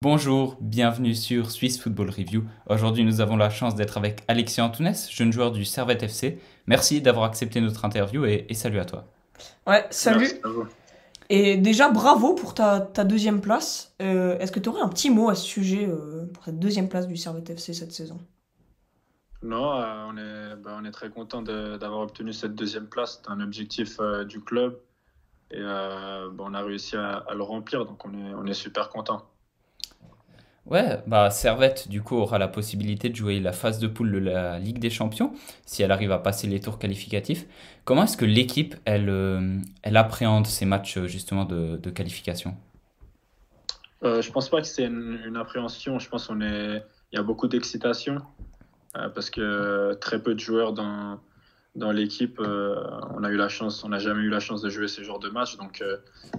Bonjour, bienvenue sur Swiss Football Review. Aujourd'hui, nous avons la chance d'être avec Alexis Antunes, jeune joueur du Servette FC. Merci d'avoir accepté notre interview et salut à toi. Ouais, Merci salut. à vous. Et déjà, bravo pour ta deuxième place. Est-ce que tu aurais un petit mot à ce sujet pour cette deuxième place du Servette FC cette saison? Non, on est très content d'avoir obtenu cette deuxième place. C'est un objectif du club et on a réussi à le remplir, donc on est super content. Ouais, Servette du coup aura la possibilité de jouer la phase de poule de la Ligue des Champions si elle arrive à passer les tours qualificatifs. Comment est-ce que l'équipe elle appréhende ces matchs justement de qualification? Je pense pas que c'est une appréhension. Je pense il y a beaucoup d'excitation parce que très peu de joueurs dans l'équipe, on n'a jamais eu la chance de jouer ce genre de match, donc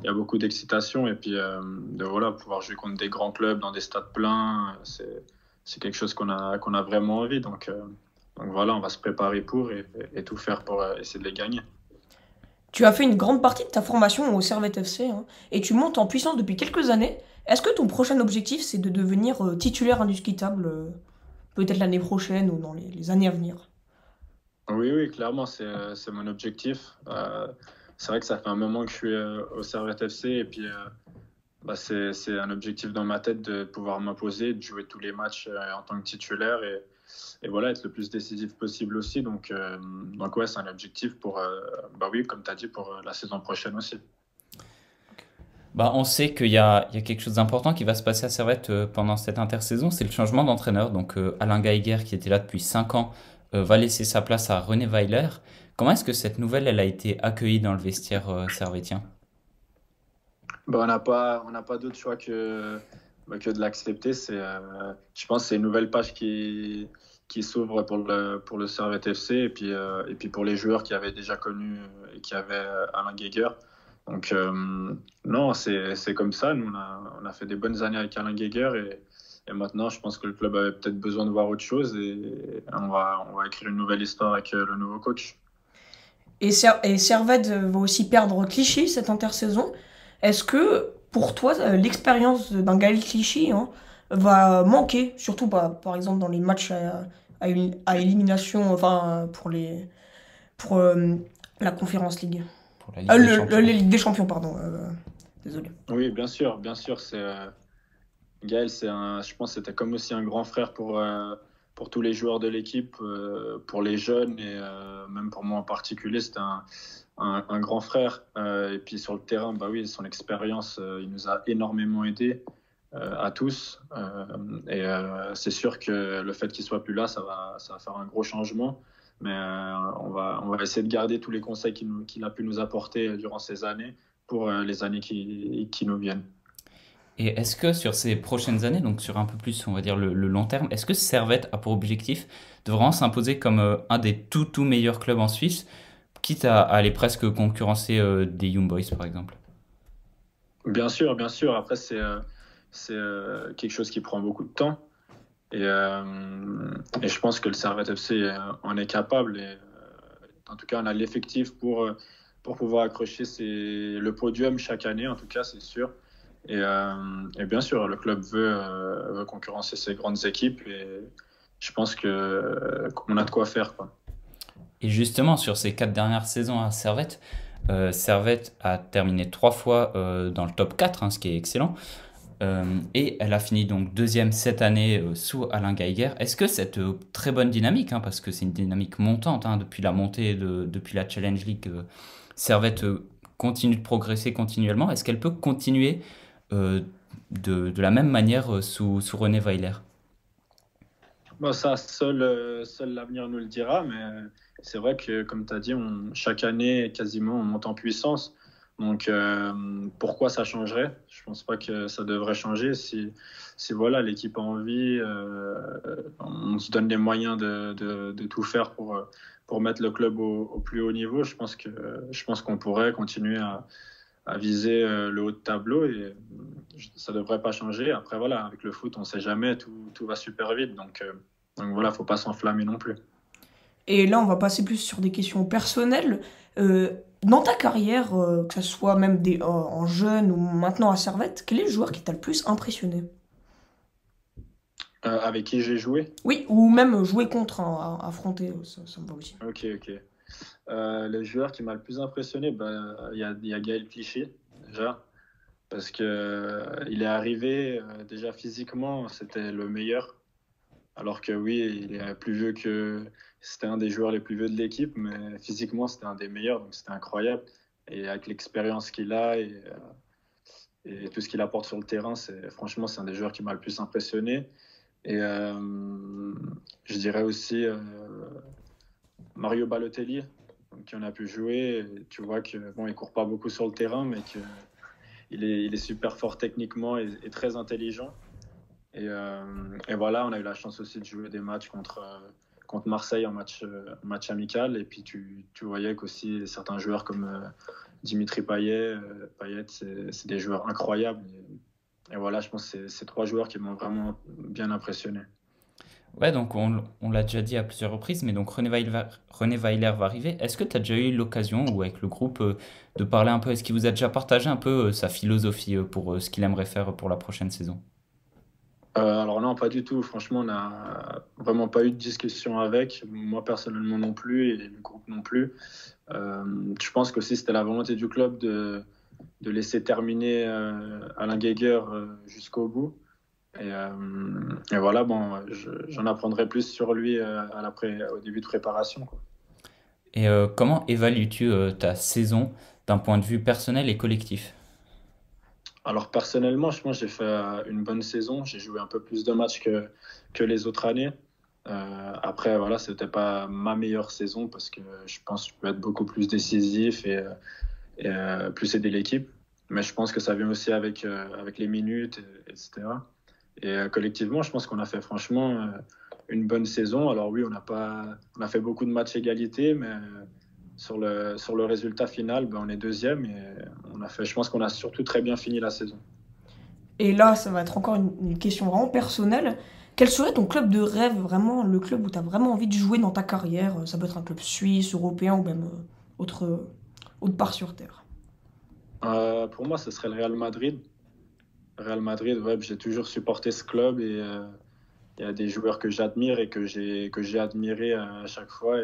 il y a beaucoup d'excitation et puis voilà, pouvoir jouer contre des grands clubs dans des stades pleins, c'est quelque chose qu'on a vraiment envie, donc voilà, on va se préparer pour et tout faire pour essayer de les gagner. Tu as fait une grande partie de ta formation au Servette FC, hein, et tu montes en puissance depuis quelques années. Est-ce que ton prochain objectif, c'est de devenir titulaire indiscutable, peut-être l'année prochaine ou dans les années à venir? Oui, oui, clairement, c'est mon objectif. C'est vrai que ça fait un moment que je suis au Servette FC et puis c'est un objectif dans ma tête de pouvoir m'imposer, de jouer tous les matchs en tant que titulaire et voilà, être le plus décisif possible aussi. Donc ouais, c'est un objectif pour, oui, comme tu as dit, pour la saison prochaine aussi. On sait qu'il y a quelque chose d'important qui va se passer à Servette pendant cette intersaison, c'est le changement d'entraîneur. Donc Alain Geiger, qui était là depuis 5 ans, va laisser sa place à René Weiler. Comment est-ce que cette nouvelle elle a été accueillie dans le vestiaire servétien? On n'a pas d'autre choix que de l'accepter. Je pense que c'est une nouvelle page qui s'ouvre pour le Servette FC et puis pour les joueurs qui avaient déjà connu et qui avaient Alain Guéguer. Donc, non, c'est comme ça. Nous, on a fait des bonnes années avec Alain Guéguer et maintenant, je pense que le club avait peut-être besoin de voir autre chose et on va écrire une nouvelle histoire avec le nouveau coach. Et Servette va aussi perdre Clichy cette intersaison. Est-ce que pour toi, l'expérience d'un Gaël Clichy, hein, va manquer, surtout par exemple dans les matchs à élimination, enfin pour la Conférence League, Pour la Ligue des La Champions? Ligue des Champions, pardon. Désolé. Oui, bien sûr, bien sûr. Gaël, je pense que c'était comme aussi un grand frère pour tous les joueurs de l'équipe, pour les jeunes et même pour moi en particulier, c'était un grand frère. Et puis sur le terrain, bah oui, son expérience, il nous a énormément aidés à tous. C'est sûr que le fait qu'il soit plus là, ça va faire un gros changement. Mais on va essayer de garder tous les conseils qu'il a pu nous apporter durant ces années pour les années qui nous viennent. Et est-ce que sur ces prochaines années, donc sur un peu plus, on va dire le long terme, est-ce que Servette a pour objectif de vraiment s'imposer comme un des tout meilleurs clubs en Suisse, quitte à aller presque concurrencer des Young Boys par exemple? Bien sûr, bien sûr. Après, c'est quelque chose qui prend beaucoup de temps. Et je pense que le Servette FC en est capable. En tout cas, on a l'effectif pour pouvoir accrocher le podium chaque année, en tout cas, c'est sûr. Et bien sûr, le club veut concurrencer ces grandes équipes. Et je pense qu'on a de quoi faire, quoi. Et justement, sur ces 4 dernières saisons à Servette, Servette a terminé 3 fois dans le top 4, hein, ce qui est excellent. Et elle a fini donc deuxième cette année sous Alain Geiger. Est-ce que cette très bonne dynamique, hein, parce que c'est une dynamique montante hein, depuis la montée, depuis la Challenge League, Servette continue de progresser continuellement, est-ce qu'elle peut continuer euh, de la même manière sous René Weiler? Bon, ça, seul l'avenir nous le dira, mais c'est vrai que, comme tu as dit, chaque année, quasiment, on monte en puissance. Donc, pourquoi ça changerait? Je pense pas que ça devrait changer. Si voilà, l'équipe a envie, on se donne les moyens de tout faire pour mettre le club au plus haut niveau. Je pense qu'on pourrait continuer à viser le haut de tableau et ça devrait pas changer. Après, voilà, avec le foot, on sait jamais, tout va super vite. Donc voilà, faut pas s'enflammer non plus. Et là, on va passer plus sur des questions personnelles. Euh, dans ta carrière, que ce soit même en jeune ou maintenant à Servette, quel est le joueur qui t'a le plus impressionné? Avec qui j'ai joué? Oui, ou même jouer contre, hein, affronter, ça me va aussi. Ok, ok. Le joueur qui m'a le plus impressionné, il y a Gaël Clichy, déjà. Parce que il est arrivé, déjà physiquement, c'était le meilleur. Alors que oui, il est plus vieux que. C'était un des joueurs les plus vieux de l'équipe, mais physiquement, c'était un des meilleurs, donc c'était incroyable. Et avec l'expérience qu'il a et tout ce qu'il apporte sur le terrain, franchement, c'est un des joueurs qui m'a le plus impressionné. Et je dirais aussi Mario Balotelli, donc, qui en a pu jouer. Et tu vois que bon, il court pas beaucoup sur le terrain, mais il est super fort techniquement et très intelligent. Et voilà, on a eu la chance aussi de jouer des matchs contre Marseille en match amical. Et puis tu voyais qu'aussi certains joueurs comme Dimitri Payet, c'est des joueurs incroyables. Et voilà, je pense que c'est 3 joueurs qui m'ont vraiment bien impressionné. Ouais, donc on l'a déjà dit à plusieurs reprises, mais donc René Weiler va arriver. Est-ce que tu as déjà eu l'occasion, ou avec le groupe, de parler un peu, est-ce qu'il vous a déjà partagé un peu sa philosophie pour ce qu'il aimerait faire pour la prochaine saison? Alors non, pas du tout. Franchement, on n'a vraiment pas eu de discussion avec. Moi, personnellement non plus, et le groupe non plus. Je pense qu'aussi c'était la volonté du club de laisser terminer Alain Guéguer jusqu'au bout. Et voilà, bon, j'en apprendrai plus sur lui au début de préparation, quoi. Et comment évalues-tu ta saison d'un point de vue personnel et collectif? Alors personnellement, je pense que j'ai fait une bonne saison. J'ai joué un peu plus de matchs que les autres années. Après, voilà, c'était pas ma meilleure saison parce que je pense que je peux être beaucoup plus décisif et plus aider l'équipe. Mais je pense que ça vient aussi avec les minutes, etc. Et collectivement, je pense qu'on a fait franchement une bonne saison. Alors oui, on a fait beaucoup de matchs égalité, mais sur le résultat final, ben, on est deuxième et je pense qu'on a surtout très bien fini la saison. Et là, ça va être encore une question vraiment personnelle. Quel serait ton club de rêve, vraiment, le club où tu as vraiment envie de jouer dans ta carrière? Ça peut être un club suisse, européen ou même autre part sur Terre. Pour moi, ce serait le Real Madrid. Real Madrid, ouais, j'ai toujours supporté ce club et il y a des joueurs que j'admire et que j'ai admiré à chaque fois.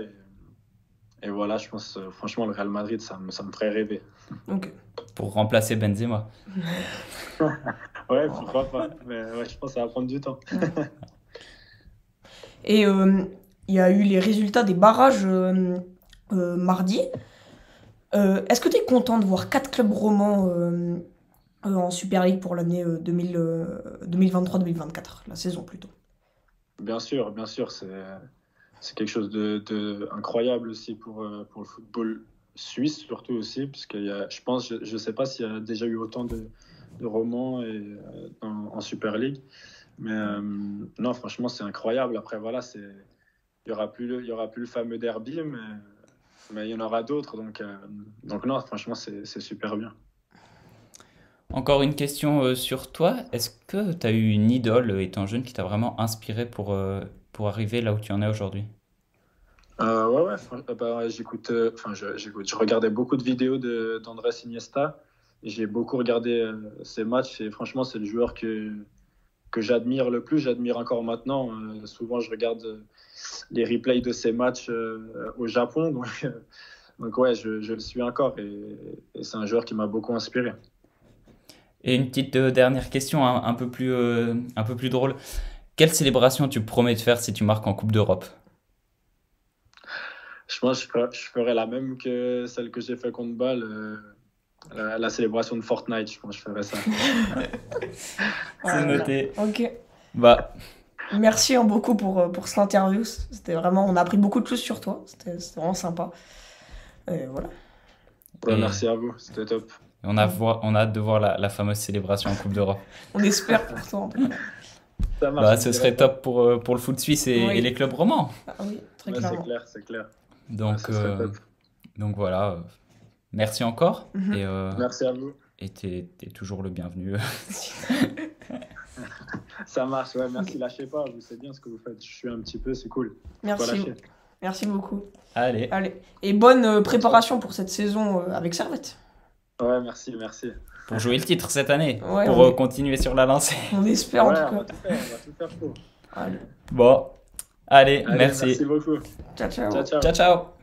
Et voilà, je pense franchement, le Real Madrid, ça me ferait rêver. Ok. Pour remplacer Benzema. Ouais, pourquoi pas. Mais ouais, je pense que ça va prendre du temps. Et il y a eu les résultats des barrages mardi. Est-ce que tu es content de voir 4 clubs romans en Super League pour l'année 2023-2024, la saison plutôt? Bien sûr, c'est quelque chose de incroyable aussi pour le football suisse, surtout aussi, parce je sais pas s'il y a déjà eu autant de romans en Super League. Mais non, franchement, c'est incroyable. Après, voilà, il y aura plus le fameux derby, mais il y en aura d'autres. Donc non, franchement, c'est super bien. Encore une question sur toi. Est-ce que tu as eu une idole étant jeune qui t'a vraiment inspiré pour arriver là où tu en es aujourd'hui? Ouais, je regardais beaucoup de vidéos d'Andrés Iniesta. J'ai beaucoup regardé ses matchs et franchement, c'est le joueur que j'admire le plus. J'admire encore maintenant. Souvent, je regarde les replays de ses matchs au Japon. Donc ouais, je le suis encore et c'est un joueur qui m'a beaucoup inspiré. Et une petite dernière question, un peu plus drôle. Quelle célébration tu promets de faire si tu marques en Coupe d'Europe? Je pense que je ferai la même que celle que j'ai fait contre Bâle, la célébration de Fortnite. Je pense que je ferai ça. C'est noté. Ok. Bah, Merci beaucoup pour cette interview. C'était vraiment, on a appris beaucoup de choses sur toi. C'était vraiment sympa. Et voilà. Ouais, Et- merci à vous, c'était top. on a hâte de voir la fameuse célébration en Coupe d'Europe. On espère pour toi en tout cas. Ça marche. Bah, ce serait top pour le foot suisse Oui. et les clubs romans. Ah oui, très Ouais, clairement. c'est clair. Donc, Ce serait top. donc voilà. Merci encore. Mhm. Merci à vous. Et t'es toujours le bienvenu. Ça marche, ouais, merci. Lâchez pas, vous savez bien ce que vous faites. Je suis un petit peu, c'est cool. Faut pas Merci. lâcher. Merci beaucoup. Allez. Allez. Et bonne préparation pour cette saison avec Servette. Ouais, merci. Pour jouer le titre cette année. Ouais, Pour on- continuer sur la lancée. On espère Ouais, en tout on va cas. tout faire pour. Allez, Bon, allez, Allez, merci. merci beaucoup. ciao, ciao. Ciao, ciao. Ciao, ciao.